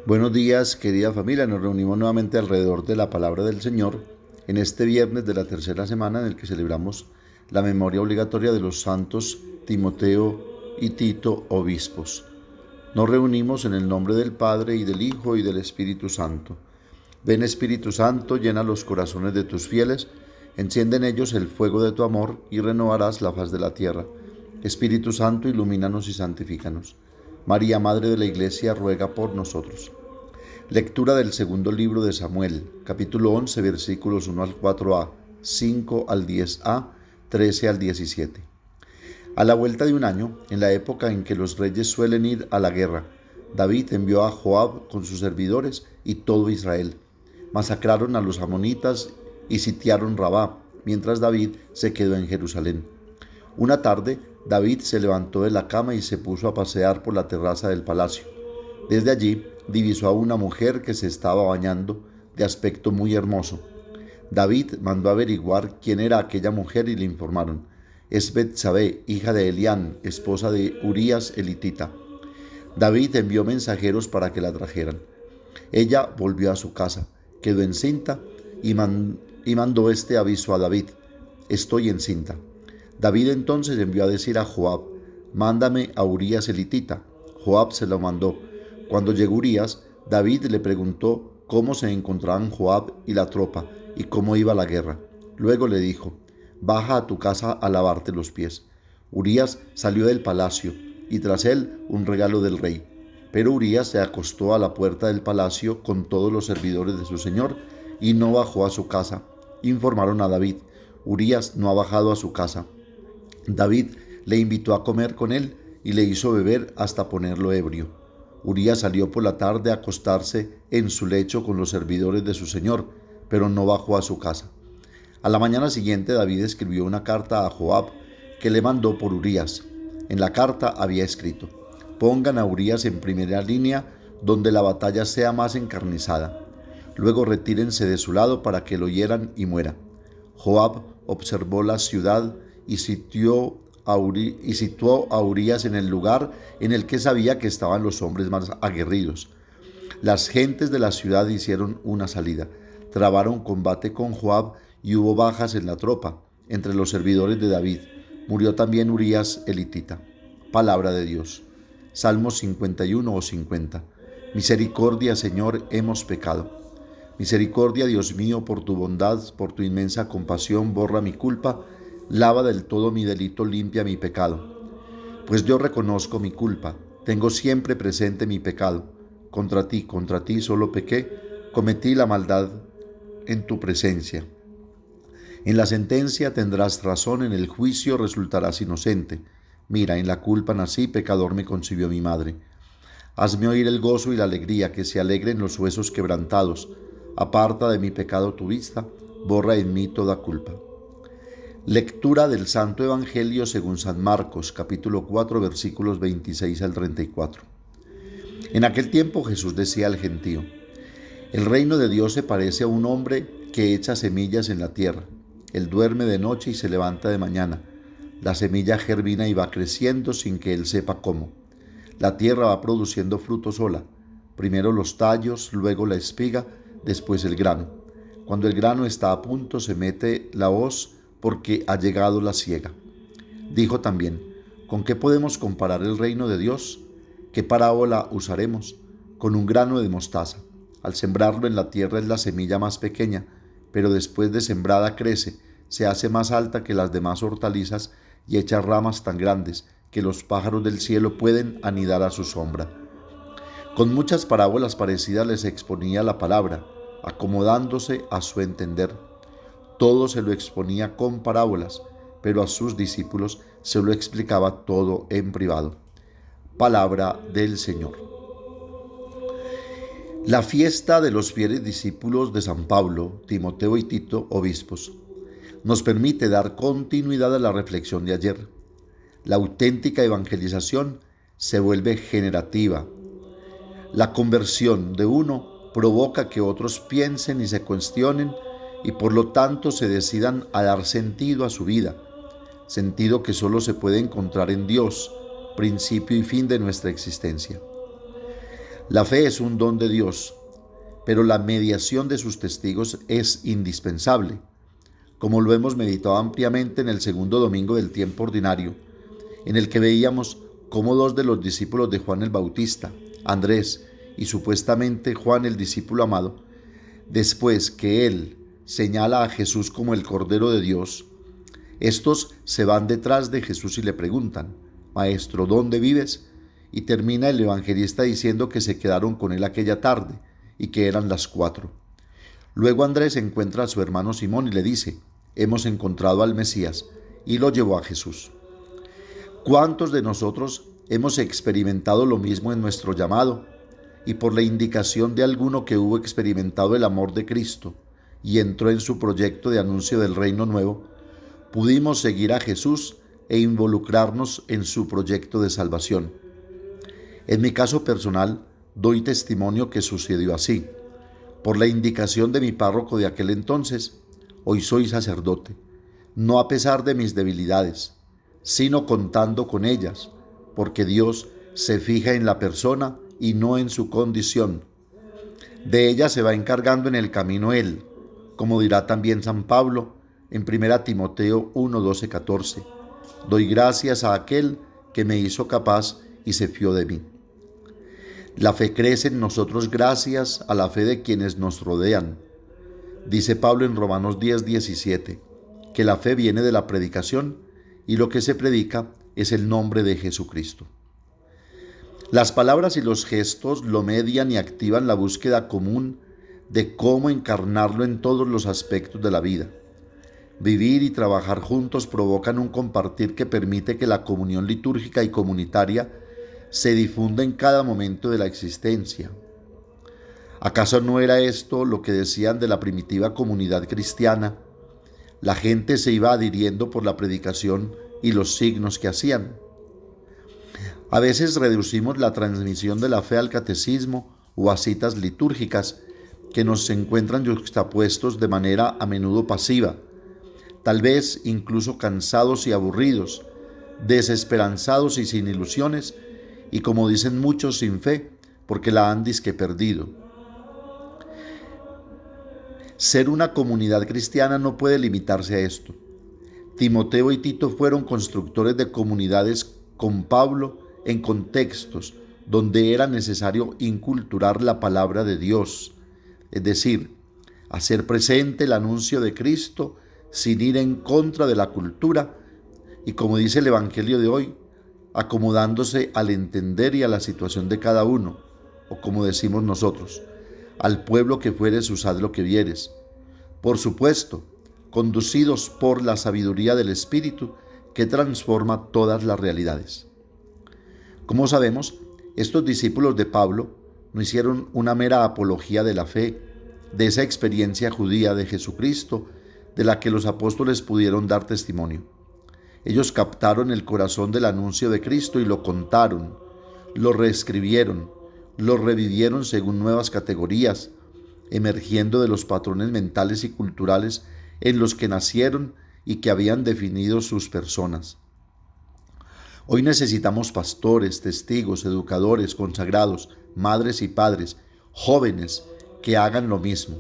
Buenos días, querida familia. Nos reunimos nuevamente alrededor de la palabra del Señor en este viernes de la tercera semana en el que celebramos la memoria obligatoria de los santos Timoteo y Tito, obispos. Nos reunimos en el nombre del Padre y del Hijo y del Espíritu Santo. Ven, Espíritu Santo, llena los corazones de tus fieles, enciende en ellos el fuego de tu amor y renovarás la faz de la tierra. Espíritu Santo, ilumínanos y santifícanos. María, Madre de la Iglesia, ruega por nosotros. Lectura del segundo libro de Samuel, capítulo 11, versículos 1 al 4a, 5 al 10a, 13 al 17. A la vuelta de un año, en la época en que los reyes suelen ir a la guerra, David envió a Joab con sus servidores y todo Israel. Masacraron a los amonitas y sitiaron Rabá, mientras David se quedó en Jerusalén. Una tarde, David se levantó de la cama y se puso a pasear por la terraza del palacio. Desde allí divisó a una mujer que se estaba bañando, de aspecto muy hermoso. David mandó averiguar quién era aquella mujer y le informaron: es Betsabé, hija de Elián, esposa de Urías elitita. David envió mensajeros para que la trajeran. Ella volvió a su casa, quedó encinta y mandó este aviso a David: estoy encinta. David entonces envió a decir a Joab: mándame a Urías elitita. Joab se lo mandó. Cuando llegó Urías, David le preguntó cómo se encontraban Joab y la tropa y cómo iba la guerra. Luego le dijo: baja a tu casa a lavarte los pies. Urías salió del palacio y tras él un regalo del rey. Pero Urías se acostó a la puerta del palacio con todos los servidores de su señor y no bajó a su casa. Informaron a David: Urías no ha bajado a su casa. David le invitó a comer con él y le hizo beber hasta ponerlo ebrio. Urías salió por la tarde a acostarse en su lecho con los servidores de su señor, pero no bajó a su casa. A la mañana siguiente David escribió una carta a Joab que le mandó por Urías. En la carta había escrito: pongan a Urías en primera línea donde la batalla sea más encarnizada. Luego retírense de su lado para que lo hieran y muera. Joab observó la ciudad y situó a Urías en el lugar en el que sabía que estaban los hombres más aguerridos. Las gentes de la ciudad hicieron una salida, trabaron combate con Joab y hubo bajas en la tropa, entre los servidores de David. Murió también Urías elitita. Palabra de Dios. Salmos 51 o 50. Misericordia, Señor, hemos pecado. Misericordia, Dios mío, por tu bondad, por tu inmensa compasión, borra mi culpa, lava del todo mi delito, limpia mi pecado. Pues yo reconozco mi culpa, tengo siempre presente mi pecado. Contra ti solo pequé, cometí la maldad en tu presencia. En la sentencia tendrás razón, en el juicio resultarás inocente. Mira, en la culpa nací, pecador me concibió mi madre. Hazme oír el gozo y la alegría, que se alegren los huesos quebrantados. Aparta de mi pecado tu vista, borra en mí toda culpa. Lectura del Santo Evangelio según San Marcos, capítulo 4, versículos 26 al 34. En aquel tiempo Jesús decía al gentío: el reino de Dios se parece a un hombre que echa semillas en la tierra. Él duerme de noche y se levanta de mañana. La semilla germina y va creciendo sin que él sepa cómo. La tierra va produciendo fruto sola. Primero los tallos, luego la espiga, después el grano. Cuando el grano está a punto, se mete la hoz porque ha llegado la siega. Dijo también: ¿con qué podemos comparar el reino de Dios? ¿Qué parábola usaremos? Con un grano de mostaza. Al sembrarlo en la tierra es la semilla más pequeña, pero después de sembrada crece, se hace más alta que las demás hortalizas y echa ramas tan grandes que los pájaros del cielo pueden anidar a su sombra. Con muchas parábolas parecidas les exponía la palabra, acomodándose a su entender. Todo se lo exponía con parábolas, pero a sus discípulos se lo explicaba todo en privado. Palabra del Señor. La fiesta de los fieles discípulos de San Pablo, Timoteo y Tito, obispos, nos permite dar continuidad a la reflexión de ayer. La auténtica evangelización se vuelve generativa. La conversión de uno provoca que otros piensen y se cuestionen y por lo tanto se decidan a dar sentido a su vida, sentido que solo se puede encontrar en Dios, principio y fin de nuestra existencia. La fe es un don de Dios, pero la mediación de sus testigos es indispensable, como lo hemos meditado ampliamente en el segundo domingo del tiempo ordinario, en el que veíamos cómo dos de los discípulos de Juan el Bautista, Andrés y supuestamente Juan el discípulo amado, después que él señala a Jesús como el Cordero de Dios, estos se van detrás de Jesús y le preguntan: Maestro, ¿dónde vives? Y termina el evangelista diciendo que se quedaron con él aquella tarde y que eran las 4. Luego Andrés encuentra a su hermano Simón y le dice: hemos encontrado al Mesías, y lo llevó a Jesús. ¿Cuántos de nosotros hemos experimentado lo mismo en nuestro llamado? Y por la indicación de alguno que hubo experimentado el amor de Cristo y entró en su proyecto de anuncio del reino nuevo, pudimos seguir a Jesús e involucrarnos en su proyecto de salvación. En mi caso personal, doy testimonio que sucedió así. Por la indicación de mi párroco de aquel entonces, hoy soy sacerdote, no a pesar de mis debilidades, sino contando con ellas, porque Dios se fija en la persona y no en su condición. De ella se va encargando en el camino Él, como dirá también San Pablo en 1 Timoteo 1, 12, 14. Doy gracias a aquel que me hizo capaz y se fió de mí. La fe crece en nosotros gracias a la fe de quienes nos rodean. Dice Pablo en Romanos 10, 17, que la fe viene de la predicación y lo que se predica es el nombre de Jesucristo. Las palabras y los gestos lo median y activan la búsqueda común de cómo encarnarlo en todos los aspectos de la vida. Vivir y trabajar juntos provocan un compartir que permite que la comunión litúrgica y comunitaria se difunda en cada momento de la existencia. ¿Acaso no era esto lo que decían de la primitiva comunidad cristiana? La gente se iba adhiriendo por la predicación y los signos que hacían. A veces reducimos la transmisión de la fe al catecismo o a citas litúrgicas que nos encuentran yuxtapuestos de manera a menudo pasiva, tal vez incluso cansados y aburridos, desesperanzados y sin ilusiones, y como dicen muchos, sin fe, porque la han disque perdido. Ser una comunidad cristiana no puede limitarse a esto. Timoteo y Tito fueron constructores de comunidades con Pablo en contextos donde era necesario inculturar la palabra de Dios, es decir, hacer presente el anuncio de Cristo sin ir en contra de la cultura y, como dice el Evangelio de hoy, acomodándose al entender y a la situación de cada uno, o como decimos nosotros, al pueblo que fueres, usad lo que vieres. Por supuesto, conducidos por la sabiduría del Espíritu que transforma todas las realidades. Como sabemos, estos discípulos de Pablo no hicieron una mera apología de la fe, de esa experiencia judía de Jesucristo, de la que los apóstoles pudieron dar testimonio. Ellos captaron el corazón del anuncio de Cristo y lo contaron, lo reescribieron, lo revivieron según nuevas categorías, emergiendo de los patrones mentales y culturales en los que nacieron y que habían definido sus personas. Hoy necesitamos pastores, testigos, educadores, consagrados, madres y padres, jóvenes que hagan lo mismo.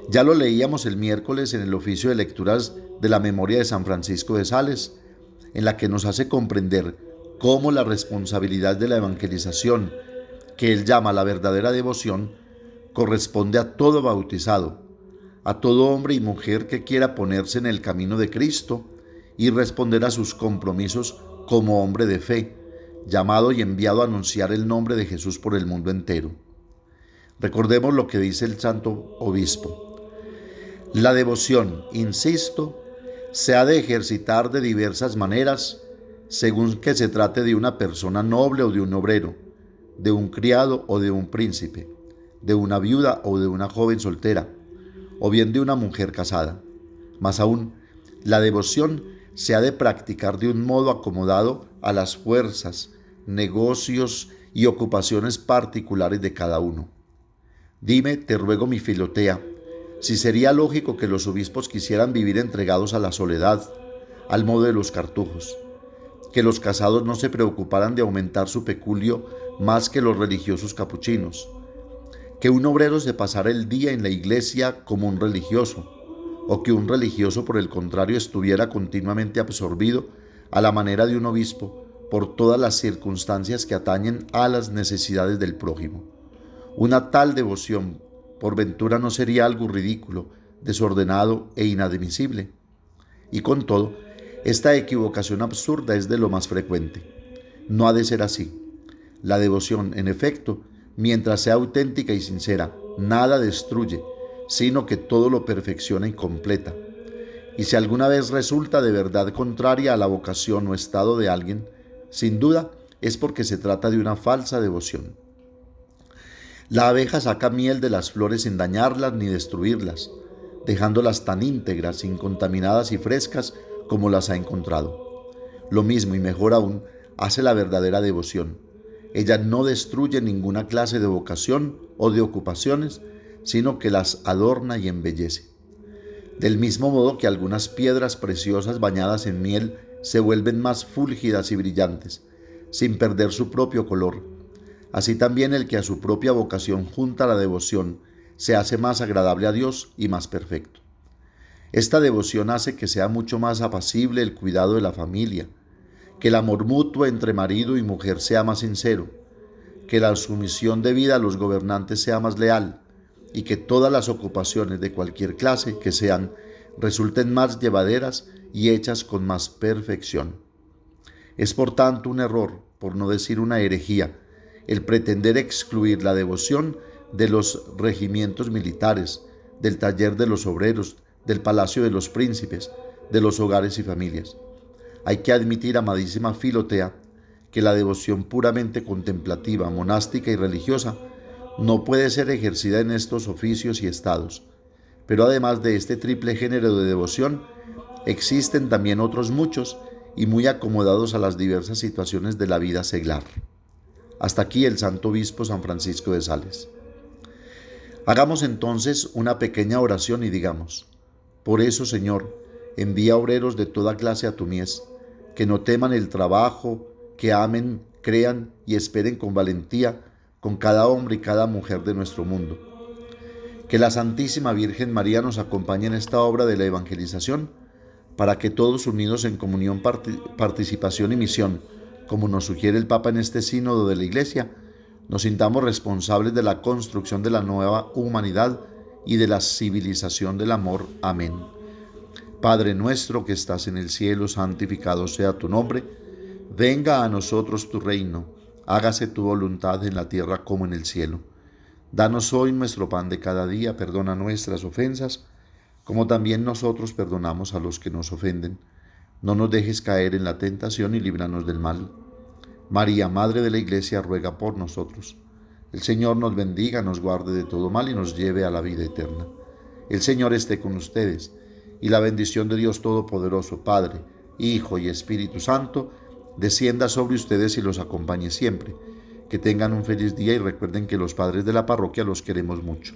Ya lo leíamos el miércoles en el oficio de lecturas de la memoria de San Francisco de Sales, en la que nos hace comprender cómo la responsabilidad de la evangelización, que él llama la verdadera devoción, corresponde a todo bautizado, a todo hombre y mujer que quiera ponerse en el camino de Cristo y responder a sus compromisos como hombre de fe, llamado y enviado a anunciar el nombre de Jesús por el mundo entero. Recordemos lo que dice el Santo Obispo. La devoción, insisto, se ha de ejercitar de diversas maneras, según que se trate de una persona noble o de un obrero, de un criado o de un príncipe, de una viuda o de una joven soltera, o bien de una mujer casada. Más aún, la devoción se ha de practicar de un modo acomodado a las fuerzas, negocios y ocupaciones particulares de cada uno. Dime, te ruego, mi Filotea, si sería lógico que los obispos quisieran vivir entregados a la soledad, al modo de los cartujos, que los casados no se preocuparan de aumentar su peculio más que los religiosos capuchinos. Que un obrero se pasara el día en la iglesia como un religioso, o que un religioso, por el contrario, estuviera continuamente absorbido a la manera de un obispo por todas las circunstancias que atañen a las necesidades del prójimo. Una tal devoción, por ventura, no sería algo ridículo, desordenado e inadmisible. Y con todo, esta equivocación absurda es de lo más frecuente. No ha de ser así. La devoción, en efecto, mientras sea auténtica y sincera, nada destruye, sino que todo lo perfecciona y completa. Y si alguna vez resulta de verdad contraria a la vocación o estado de alguien, sin duda es porque se trata de una falsa devoción. La abeja saca miel de las flores sin dañarlas ni destruirlas, dejándolas tan íntegras, incontaminadas y frescas como las ha encontrado. Lo mismo y mejor aún hace la verdadera devoción. Ella no destruye ninguna clase de vocación o de ocupaciones, sino que las adorna y embellece. Del mismo modo que algunas piedras preciosas bañadas en miel se vuelven más fúlgidas y brillantes, sin perder su propio color. Así también el que a su propia vocación junta la devoción se hace más agradable a Dios y más perfecto. Esta devoción hace que sea mucho más apacible el cuidado de la familia, que el amor mutuo entre marido y mujer sea más sincero, que la sumisión debida a los gobernantes sea más leal y que todas las ocupaciones de cualquier clase que sean resulten más llevaderas y hechas con más perfección. Es por tanto un error, por no decir una herejía, el pretender excluir la devoción de los regimientos militares, del taller de los obreros, del palacio de los príncipes, de los hogares y familias. Hay que admitir, amadísima Filotea, que la devoción puramente contemplativa, monástica y religiosa no puede ser ejercida en estos oficios y estados. Pero además de este triple género de devoción, existen también otros muchos y muy acomodados a las diversas situaciones de la vida seglar. Hasta aquí el Santo Obispo San Francisco de Sales. Hagamos entonces una pequeña oración y digamos: por eso, Señor, envía obreros de toda clase a tu mies, que no teman el trabajo, que amen, crean y esperen con valentía con cada hombre y cada mujer de nuestro mundo. Que la Santísima Virgen María nos acompañe en esta obra de la evangelización, para que todos unidos en comunión, participación y misión, como nos sugiere el Papa en este sínodo de la Iglesia, nos sintamos responsables de la construcción de la nueva humanidad y de la civilización del amor. Amén. Padre nuestro que estás en el cielo, santificado sea tu nombre. Venga a nosotros tu reino. Hágase tu voluntad en la tierra como en el cielo. Danos hoy nuestro pan de cada día. Perdona nuestras ofensas, como también nosotros perdonamos a los que nos ofenden. No nos dejes caer en la tentación y líbranos del mal. María, Madre de la Iglesia, ruega por nosotros. El Señor nos bendiga, nos guarde de todo mal y nos lleve a la vida eterna. El Señor esté con ustedes, y la bendición de Dios Todopoderoso, Padre, Hijo y Espíritu Santo, descienda sobre ustedes y los acompañe siempre. Que tengan un feliz día y recuerden que los padres de la parroquia los queremos mucho.